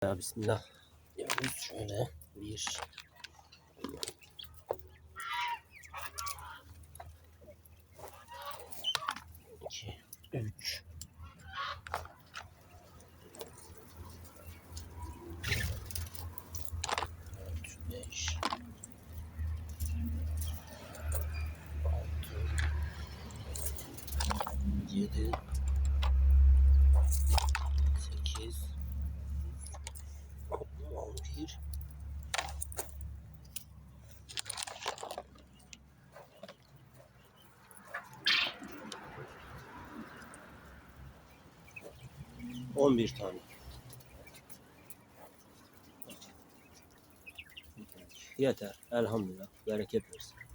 Ya bismillah. Yapıyoruz şöyle. 1 2 3 4 5 6 7 8 11 11 tane. Yeter. Elhamdülillah. Bereket versin.